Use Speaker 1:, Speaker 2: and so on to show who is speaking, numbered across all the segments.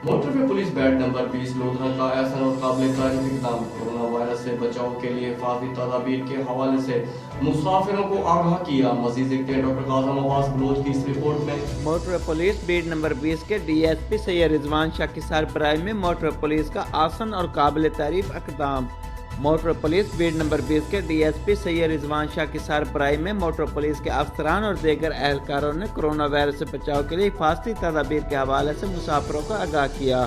Speaker 1: Motor पे police bat number 20 lodhra का एहसन और काबिल तारीफ इक़दाम कोरोना वायरस से बचाव के लिए हिफाजती तदाबीर के हवाले से मुसाफिरों को आगाह किया। मजीद देखते हैं डॉक्टर काज़म अब्बास बलोच की इस रिपोर्ट में।
Speaker 2: मोटर पुलिस बीट नंबर 20 के DSP सैयद रिजवान शाह की सरबराही में मोटर पुलिस का आसान और काबिल तारीफ इक़दाम। मोटर पुलिस बीट नंबर 20 के DSP सैयद रिजवान शाह की सरबराही में मोटर पुलिस के अफसरान और दीगर एहलकारों ने कोरोना वायरस से बचाव के लिए हिफाजती तदाबीर के हवाले से मुसाफिरों को आगाह किया।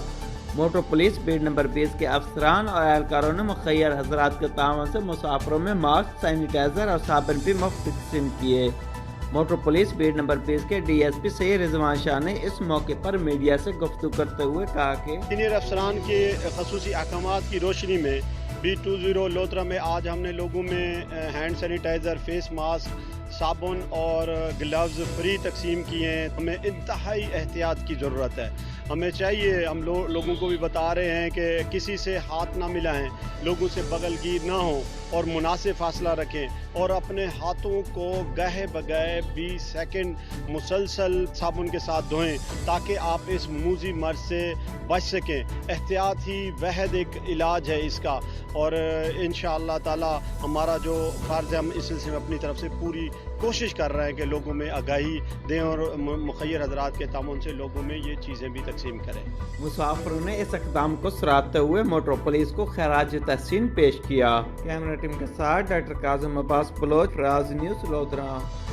Speaker 2: मोटर पुलिस बीट नंबर 20 के अफसरान और एहलकारों ने मुखैर हजरात के तावन से मुसाफिरों में मास्क, सैनिटाइजर और साबुन भी मुफ्त तकसीम किए। मोटर पुलिस बीट नंबर 20 के DSP सैयद रिजवान शाह ने इस मौके पर मीडिया से गुफ्तगू करते हुए कहा कि
Speaker 3: सीनियर अफसरान के खसूसी अहकामात की रोशनी में B20 लोधरा में आज हमने लोगों में हैंड सैनिटाइज़र, फेस मास्क, साबुन और ग्लव्स फ्री तकसीम किए हैं। हमें इंतहाई एहतियात की ज़रूरत है। हमें चाहिए, हम लोगों को भी बता रहे हैं कि किसी से हाथ ना मिलाएं, लोगों से बगलगीर ना हो और मुनासिब फासला रखें और अपने हाथों को गहे बगहे 20 सेकंड मुसलसल साबुन के साथ धोएं ताकि आप इस मूजी मर्ज से बच सकें। एहतियात ही वहद एक इलाज है इसका और इंशाअल्लाह ताला हमारा जो फ़र्ज़ है हम इस सिलसिले में अपनी तरफ से पूरी कोशिश कर रहे हैं कि लोगों में आगाही दें और मुखैर हजरात के तामुन से लोगों में ये चीज़ें भी तकसीम करें।
Speaker 2: मुसाफिरों ने इस इक़दाम को सराहते हुए मोटर पुलिस को खैराज तहसीन पेश किया। कैमरा टीम के साथ डॉक्टर काज़म अब्बास बलोच, राज न्यूज़ लोधरा।